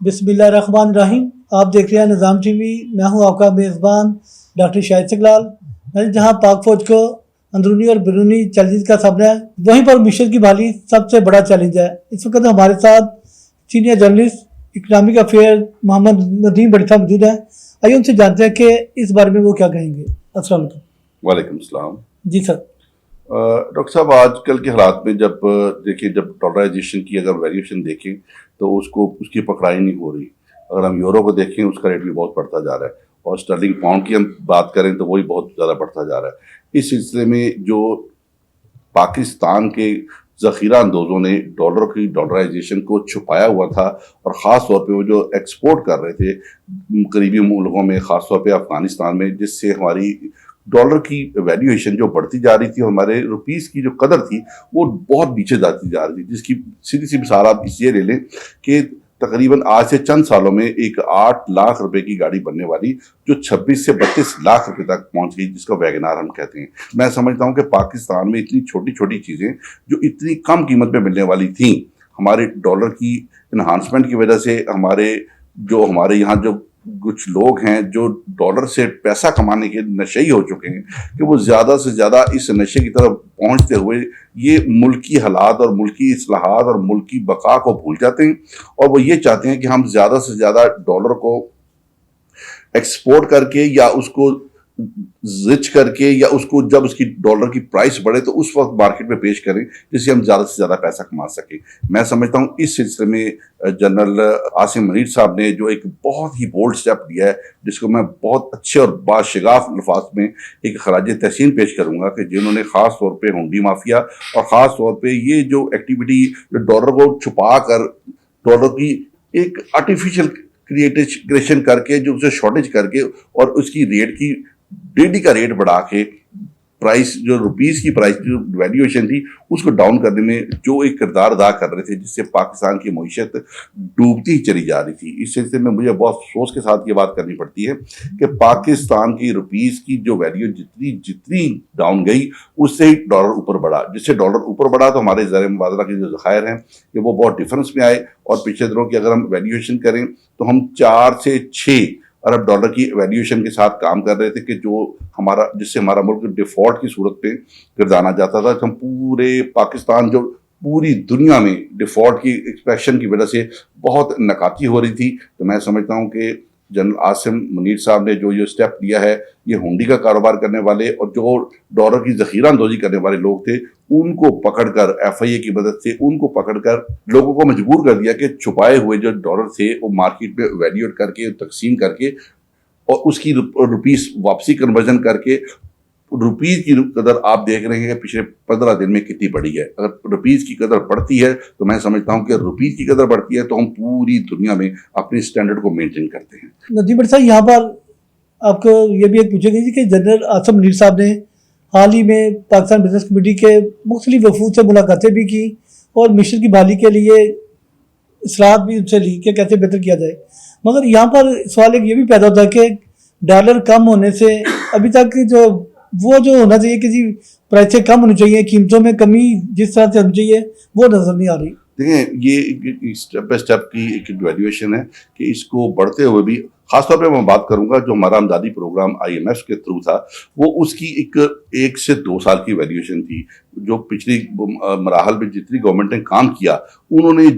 बिस्मिल्लाहिर्रहमानिर्रहीम। आप देख रहे हैं निज़ाम टीवी। मैं हूं आपका मेज़बान डॉक्टर शाहिद इकलाल। जहां पाक फौज को अंदरूनी और बैरूनी चैलेंज का सामना है, वहीं पर मिशन की बहाली सबसे बड़ा चैलेंज है। इस वक्त हमारे साथ senior journalist economic affair Mohammad Nadeem बड़ी साहब मौजूद हैं। आइए उनसे जानते हैं कि इस बारे में वो क्या कहेंगे। अस्सलाम वालेकुम। वालेकुम सलाम। जी सर। डॉक्टर साहब, आजकल के हालात में जब देखिए, जब डॉलराइजेशन की अगर वैल्यूएशन देखें तो उसकी पकड़ाई नहीं हो रही। अगर हम यूरो को देखें, उसका रेट भी बहुत बढ़ता जा रहा है, और स्टर्लिंग पाउंड की हम बात करें तो वही बहुत ज़्यादा बढ़ता जा रहा है। इस सिलसिले में जो पाकिस्तान के ज़ख़ीरा अंदोज़ों ने डॉलर की डॉलराइजेशन को छुपाया हुआ था, और ख़ास तौर पे वो जो एक्सपोर्ट कर रहे थे करीबी मुल्कों में, ख़ास तौर पे अफ़गानिस्तान में, जिससे हमारी डॉलर की वैल्यूएशन जो बढ़ती जा रही थी, हमारे रुपीस की जो कदर थी वो बहुत नीचे जाती जा रही थी। जिसकी सीधी सी मिसाल आप इसलिए ले लें कि तकरीबन आज से चंद सालों में एक 8 लाख रुपए की गाड़ी बनने वाली जो 26 से 32 लाख रुपए तक पहुंच गई, जिसका वैगनार हम कहते हैं। मैं समझता हूं कि पाकिस्तान में इतनी छोटी छोटी चीजें जो इतनी कम कीमत में मिलने वाली थी, हमारे डॉलर की इन्हांसमेंट की वजह से हमारे यहाँ जो कुछ लोग हैं जो डॉलर से पैसा कमाने के नशेई हो चुके हैं, कि वो ज्यादा से ज्यादा इस नशे की तरफ पहुंचते हुए ये मुल्की हालात और मुल्की इस्लाहात और मुल्की बका को भूल जाते हैं, और वो ये चाहते हैं कि हम ज्यादा से ज्यादा डॉलर को एक्सपोर्ट करके या उसको रिच करके, या उसको जब उसकी डॉलर की प्राइस बढ़े तो उस वक्त मार्केट में पेश करें, जिससे हम ज्यादा से ज्यादा पैसा कमा सकें। मैं समझता हूं इस सिलसिले में जनरल आसिम मुनीर साहब ने जो एक बहुत ही बोल्ड स्टेप लिया है, जिसको मैं बहुत अच्छे और बाशिगाफ अल्फाज में एक खराज तहसीन पेश करूंगा, कि जिन्होंने खास तौर पर हुंडी माफिया और खास तौर पर ये जो एक्टिविटी जो डॉलर को छुपा कर डॉलर की एक आर्टिफिशियल क्रिएशन करके, जो उसे शॉर्टेज करके और उसकी रेट की डेली का रेट बढ़ा के प्राइस, जो रुपीस की प्राइस जो वैल्यूएशन थी उसको डाउन करने में जो एक किरदार अदा कर रहे थे, जिससे पाकिस्तान की मईशत डूबती ही चली जा रही थी। इस सिलसिले में मुझे बहुत अफसोस के साथ ये बात करनी पड़ती है कि पाकिस्तान की रुपीस की जो वैल्यू जितनी जितनी डाउन गई, उससे ही डॉलर ऊपर बढ़ा। जिससे डॉलर ऊपर बढ़ा तो हमारे ज़र मुबादला के जो ज़खायर हैं कि वो बहुत डिफरेंस में आए, और पिछले दिनों की अगर हम वैल्यूएशन करें तो हम 4 से 6 अरब डॉलर की वैल्यूएशन के साथ काम कर रहे थे, कि जिससे हमारा मुल्क डिफॉल्ट की सूरत पे गिरदाना जाता था। हम पूरे पाकिस्तान जो पूरी दुनिया में डिफॉल्ट की एक्सपेक्शन की वजह से बहुत नकाती हो रही थी। तो मैं समझता हूँ कि जनरल आसिम मुनीर साहब ने जो ये स्टेप लिया है, ये हुंडी का कारोबार करने वाले और जो डॉलर की जखीरा अंदोजी करने वाले लोग थे, उनको पकड़कर FIA की मदद से उनको पकड़कर लोगों को मजबूर कर दिया कि छुपाए हुए जो डॉलर थे वो मार्केट में वैल्यूएट करके, तकसीम करके, और उसकी रुपीस वापसी कन्वर्जन करके रुपीज की कदर आप देख रहे हैं कि पिछले 15 दिन में कितनी बढ़ी है। अगर रुपीज की कदर बढ़ती है तो मैं समझता हूं कि रुपीज की कदर बढ़ती है तो हम पूरी दुनिया में अपने स्टैंडर्ड को मेंटेन करते हैं। नदीम बट साहब, यहाँ पर आपको ये भी एक पूछेंगे कि जनरल आसिम मुनीर साहब ने हाल ही में पाकिस्तान बिजनेस कमेटी के मुख्तलिफ वफूद से मुलाकातें भी की और मिशन की बहाली के लिए सलाह भी उनसे ली कि कैसे बेहतर किया जाए। मगर यहाँ पर सवाल एक ये भी पैदा होता है कि डॉलर कम होने से अभी तक जो होना चाहिए, किसी प्राइस से कम होनी चाहिए, कीमतों में कमी जिस तरह से होनी चाहिए वो नजर नहीं आ रही। देखिए, ये स्टेप बाय स्टेप की एक वैल्यूएशन है कि इसको बढ़ते हुए भी, खासतौर पे मैं बात करूंगा जो हमारा अमदादी प्रोग्राम IMF के थ्रू था, वो उसकी एक से 2 साल की वैल्यूएशन थी। जो पिछली मराहल में जितनी गवर्नमेंट ने काम किया, उन्होंने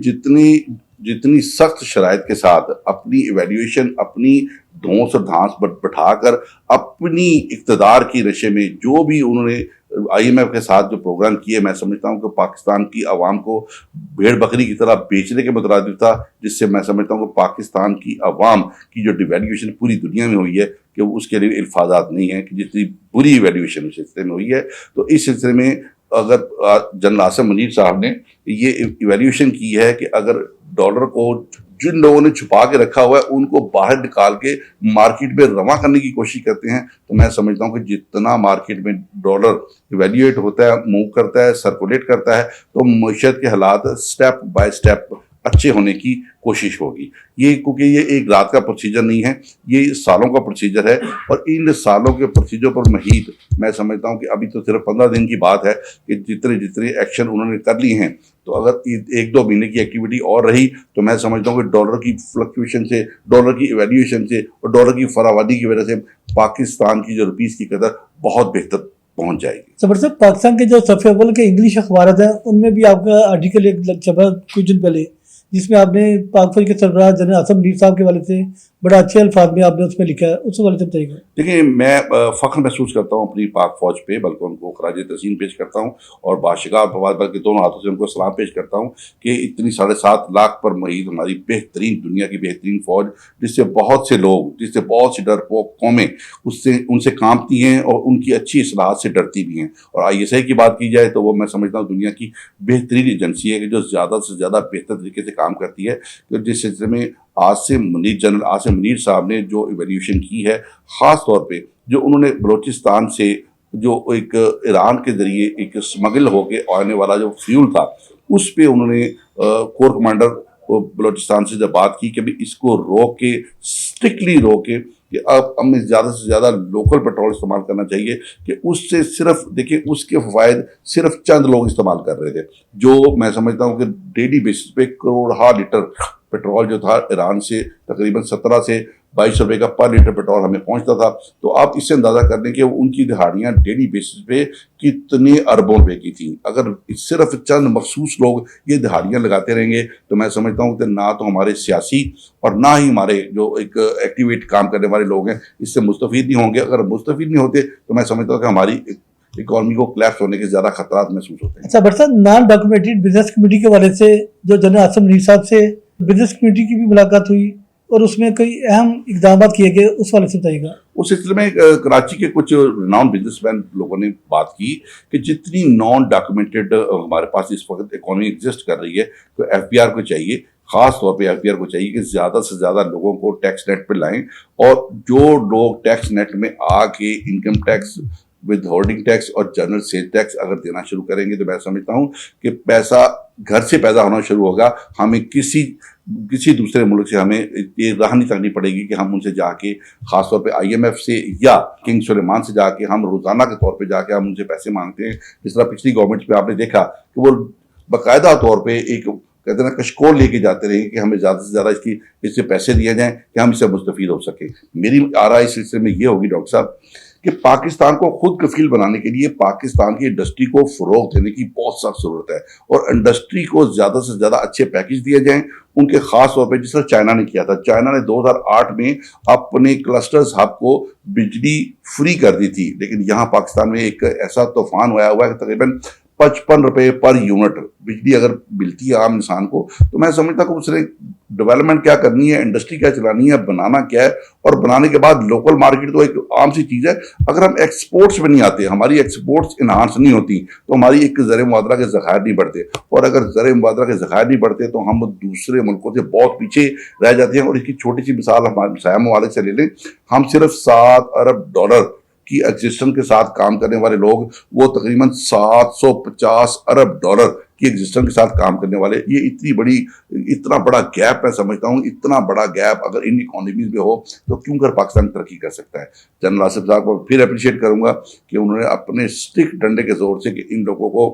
जितनी सख्त शराइत के साथ अपनी इवैल्यूएशन अपनी धौंस और धांस बैठाकर अपनी इक़्तिदार की नशे में जो भी उन्होंने IMF के साथ जो प्रोग्राम किए, मैं समझता हूँ कि पाकिस्तान की आवाम को भेड़ बकरी की तरह बेचने के मुतरादिफ था, जिससे मैं समझता हूँ कि पाकिस्तान की आवाम की जो डिवैल्यूएशन पूरी दुनिया में हुई है, कि उसके लिए अल्फाजात नहीं है कि जितनी बुरी इवैल्यूएशन उस सिलसिले में हुई है। तो इस सिलसिले में अगर जनरल आसिम मुनीर साहब ने ये इवैल्यूएशन की है कि अगर डॉलर को जिन लोगों ने छुपा के रखा हुआ है उनको बाहर निकाल के मार्केट में रवा करने की कोशिश करते हैं, तो मैं समझता हूँ कि जितना मार्केट में डॉलर इवैल्यूएट होता है, मूव करता है, सर्कुलेट करता है, तो मईशत के हालात स्टेप बाय स्टेप अच्छे होने की कोशिश होगी। ये क्योंकि ये एक रात का प्रोसीजर नहीं है, ये सालों का प्रोसीजर है और इन सालों के प्रोसीजर पर महीद मैं समझता हूँ कि अभी तो सिर्फ 15 दिन की बात है कि जितने जितने एक्शन उन्होंने कर लिए हैं, तो अगर 1-2 महीने की एक्टिविटी और रही तो मैं समझता हूँ कि डॉलर की फ्लक्चुएशन से, डॉलर की इवैल्यूएशन से और डॉलर की फरावादी की वजह से पाकिस्तान की जो रुपीस की कदर बहुत बेहतर पहुंच जाएगी। जबर साहब, पाकिस्तान के जो सफ़े अव्वल के इंग्लिश अखबार हैं उनमें भी आपका आर्टिकल एक छपा कुछ दिन पहले, जिसमें आपने पाक फौज के सरबराह जनरल आसिम मुनीर साहब के वाले से बड़ा अच्छे अल्फाज में आपने उसमें लिखा है, उस वाले से बताइएगा। देखिए, मैं फ़ख्र महसूस करता हूँ अपनी पाक फ़ौज पे, बल्कि उनको खराज तहसीन पेश करता हूँ और बादशाह फवाद बल्कि दोनों हाथों से उनको सलाम पेश करता हूँ कि इतनी 7.5 लाख पर मुहीत हमारी बेहतरीन, दुनिया की बेहतरीन फ़ौज, जिससे बहुत से लोग, जिससे बहुत सी डरपोक कौमें उनसे कांपती हैं और उनकी अच्छी इस्लाहात से डरती भी हैं। और ISI की बात की जाए तो वो मैं समझता हूँ दुनिया की बेहतरीन एजेंसी है कि जो ज़्यादा से ज़्यादा बेहतर तरीके से काम करती है। तो जिस सिलसिले में जनरल आसिम मुनीर साहब ने जो इवैल्यूएशन की है, ख़ास तौर पे जो उन्होंने बलूचिस्तान से जो एक ईरान के ज़रिए एक स्मगल होके आने वाला जो फ्यूल था, उस पे उन्होंने कोर कमांडर बलूचिस्तान से जब बात की कि भाई इसको रोक के, स्ट्रिक्टली रोक के, कि अब हमें ज़्यादा से ज़्यादा लोकल पेट्रोल इस्तेमाल करना चाहिए, कि उससे सिर्फ देखिए उसके फ़वाइद सिर्फ चंद लोग इस्तेमाल कर रहे थे। जो मैं समझता हूँ कि डेली बेसिस पे करोड़हा लीटर पेट्रोल जो था ईरान से तकरीबन 17 से 22 रुपये का पर लीटर पेट्रोल हमें पहुंचता था। तो आप इससे अंदाज़ा कर लें कि उनकी दिहाड़ियाँ डेली बेसिस पे कितने अरबों रुपए की थी। अगर सिर्फ चंद मखसूस लोग ये दिहाड़ियाँ लगाते रहेंगे तो मैं समझता हूँ कि ना तो हमारे सियासी और ना ही हमारे जो एक एक्टिवेट काम करने वाले लोग हैं इससे मुस्तफ़ीद नहीं होंगे। अगर मुस्तफ़ीद नहीं होते तो मैं समझता हूँ कि हमारी इकॉनमी को क्लैप्स होने के ज़्यादा खतरात महसूस होते हैं। अच्छा but sir, non documented business committee के वाले से जो जनरल आसिम मुनीर साहब से बिजनेस कमेटी की भी मुलाकात हुई और उसमें कई अहम इकदाम किए गए, उस वाले से बताइएगा। उस सिलसिले में कराची के कुछ नॉन बिजनेसमैन लोगों ने बात की कि जितनी नॉन डॉक्यूमेंटेड हमारे पास इस वक्त इकॉनमी एग्जिस्ट कर रही है, तो FBR को चाहिए, ख़ास तौर पे FBR को चाहिए कि ज़्यादा से ज़्यादा लोगों को टैक्स नेट पे लाएं और जो लोग टैक्स नेट में आके income tax, with holding tax और जनरल सेल टैक्स अगर देना शुरू करेंगे तो मैं समझता हूँ कि पैसा घर से पैदा होना शुरू होगा। हमें किसी दूसरे मुल्क से हमें ये राह नहीं तकनी पड़ेगी कि हम उनसे जाके, ख़ासतौर पे IMF से या किंग सुलेमान से जाके हम रोज़ाना के तौर पे जाके हम उनसे पैसे मांगते हैं। जिस तरह पिछली गवर्नमेंट पे आपने देखा कि वो बाकायदा तौर पे एक कहते हैं ना कशकोल लेके जाते रहे कि हमें ज़्यादा से ज़्यादा इससे पैसे दिए जाएँ कि हम इससे मुस्तफ़ीद हो सकें। मेरी आराय इस सिलसिले में ये होगी डॉक्टर साहब कि पाकिस्तान को खुद कफील बनाने के लिए पाकिस्तान की इंडस्ट्री को फ़रोग़ देने की बहुत सख्त ज़रूरत है और इंडस्ट्री को ज़्यादा से ज़्यादा अच्छे पैकेज दिए जाएं उनके ख़ास तौर पे, जिस तरह चाइना ने किया था। चाइना ने 2008 में अपने क्लस्टर्स हब को बिजली फ्री कर दी थी, लेकिन यहाँ पाकिस्तान में एक ऐसा तूफान आया हुआ है कि तकरीबन 55 रुपये पर यूनिट बिजली अगर मिलती है आम इंसान को, तो मैं समझता हूँ उसने डेवलपमेंट क्या करनी है, इंडस्ट्री क्या चलानी है, बनाना क्या है, और बनाने के बाद लोकल मार्केट तो एक आम सी चीज़ है। अगर हम एक्सपोर्ट्स में नहीं आते, हमारी एक्सपोर्ट्स इन्हांस नहीं होती, तो हमारी एक ज़र मुबादला के ज़खायर नहीं बढ़ते, और अगर ज़र मुबादला के ज़खायर नहीं बढ़ते तो हम दूसरे मुल्कों से बहुत पीछे रह जाते हैं। और इसकी छोटी सी मिसाल हमारे साया ममालिक से ले लें, हम सिर्फ $7 अरब की एग्जिस्टेंस के साथ काम करने वाले लोग, वो तकरीबन $750 अरब की एग्जिस्टेंस के साथ काम करने वाले, ये इतना बड़ा गैप मैं समझता हूँ। इतना बड़ा गैप अगर इन इकोनॉमीज में हो तो क्यों कर पाकिस्तान तरक्की कर सकता है। जनरल आसिफ साहब को फिर अप्रिशिएट करूंगा कि उन्होंने अपने स्टिक डंडे के जोर से कि इन लोगों को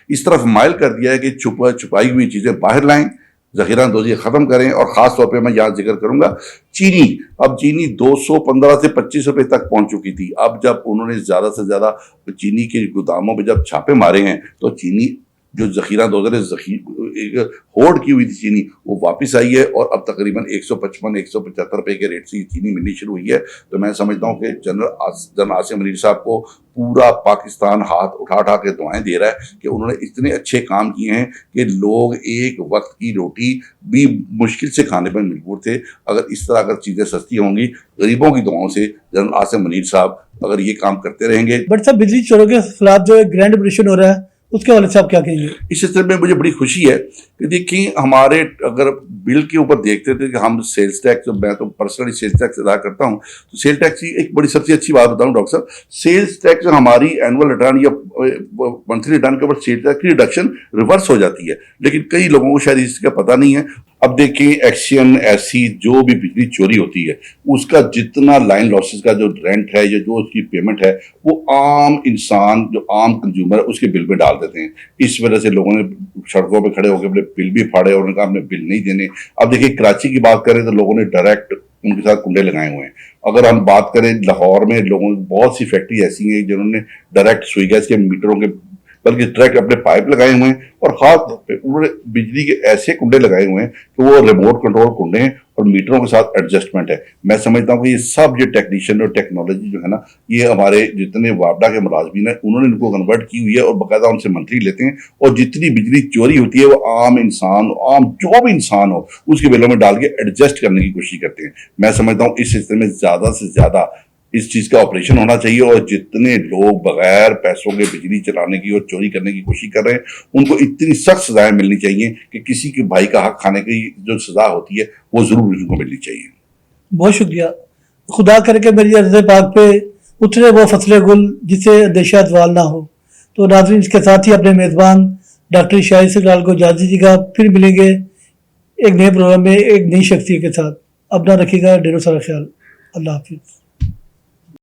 इस तरफ माइल कर दिया है कि छुपाई हुई चीज़ें बाहर लाएं, ज़ख़ीरा अंदोज़ी ख़त्म करें। और ख़ास तौर पे मैं यहाँ जिक्र करूँगा चीनी। अब चीनी 215 से 25 रुपये तक पहुँच चुकी थी। अब जब उन्होंने ज़्यादा से ज़्यादा चीनी के गोदामों में जब छापे मारे हैं तो चीनी जो ज़ख़ीरा होल्ड की हुई थी चीनी, वो वापस आई है और अब तकरीबन 155-175 रुपये के रेट से चीनी मिलनी शुरू हुई है। तो मैं समझता हूँ कि जनरल आसिम मुनीर साहब को पूरा पाकिस्तान हाथ उठा के दुआएं दे रहा है कि उन्होंने इतने अच्छे काम किए हैं कि लोग एक वक्त की रोटी भी मुश्किल से खाने पर मजबूर थे। अगर इस तरह अगर चीज़ें सस्ती होंगी गरीबों की दुआओं से, जनरल आसिम मुनीर साहब अगर ये काम करते रहेंगे। बट साहब, बिजली चोरों के खिलाफ जो ग्रैंड ऑपरेशन हो रहा है उसके हवाले से आप क्या कहेंगे? इस सिलसिले में मुझे बड़ी खुशी है कि देखिए हमारे अगर बिल के ऊपर देखते थे कि हम सेल्स टैक्स, मैं तो पर्सनली सेल्स टैक्स अदा करता हूं, तो सेल्स टैक्स की एक बड़ी सबसे अच्छी बात बताऊं डॉक्टर साहब, सेल्स टैक्स हमारी एनुअल रिटर्न या मंथली रिटर्न के ऊपर सेल्स टैक्स की रिडक्शन रिवर्स हो जाती है, लेकिन कई लोगों को शायद इसका पता नहीं है। अब देखिए एक्शन ऐसी जो भी बिजली चोरी होती है उसका जितना लाइन लॉसेस का जो रेंट है या जो उसकी पेमेंट है वो आम इंसान जो आम कंज्यूमर है उसके बिल में डाल देते हैं। इस वजह से लोगों ने सड़कों पे खड़े होकर अपने बिल भी फाड़े और उन्होंने कहा हमने बिल नहीं देने। अब देखिए कराची की बात करें तो लोगों ने डायरेक्ट उनके साथ कुंडे लगाए हुए हैं। अगर हम बात करें लाहौर में लोगों बहुत सी फैक्ट्री ऐसी हैं जिन्होंने डायरेक्ट सुई गैस के मीटरों के बल्कि डायरेक्ट अपने पाइप लगाए हुए हैं और खास तौर पे उन्होंने बिजली के ऐसे कुंडे लगाए हुए हैं कि वो रिमोट कंट्रोल कुंडे हैं और मीटरों के साथ एडजस्टमेंट है। मैं समझता हूँ कि ये सब ये टेक्नीशियन और टेक्नोलॉजी जो है ना, ये हमारे जितने वापडा के मुलाजमीन हैं उन्होंने इनको कन्वर्ट की हुई है और बाकायदा उनसे मंथली लेते हैं और जितनी बिजली चोरी होती है वो आम इंसान, आम जो भी इंसान हो उसके बिलों में डाल के एडजस्ट करने की कोशिश करते हैं। मैं समझता हूँ इस सिलसिले में ज्यादा से ज्यादा इस चीज का ऑपरेशन होना चाहिए और जितने लोग बगैर पैसों के बिजली चलाने की और चोरी करने की कोशिश कर रहे हैं उनको इतनी सख्त सजाएं मिलनी चाहिए कि किसी के भाई का हक खाने की जो सजा होती है वो जरूर उनको मिलनी चाहिए। बहुत शुक्रिया। खुदा करे कि मेरी अर्ज़ पाक पे उतरे वो फसले गुल जिसे अंदेशा अतवाल ना हो। तो नाज़रीन, इसके साथ ही अपने मेज़बान डॉक्टर शाहिद इकराल को इजाज़त दीजिएगा। फिर मिलेंगे एक नए प्रोग्राम में एक नई शख्सियत के साथ। अपना रखिएगा ढेरों सारा ख्याल। अल्लाह हाफिज़।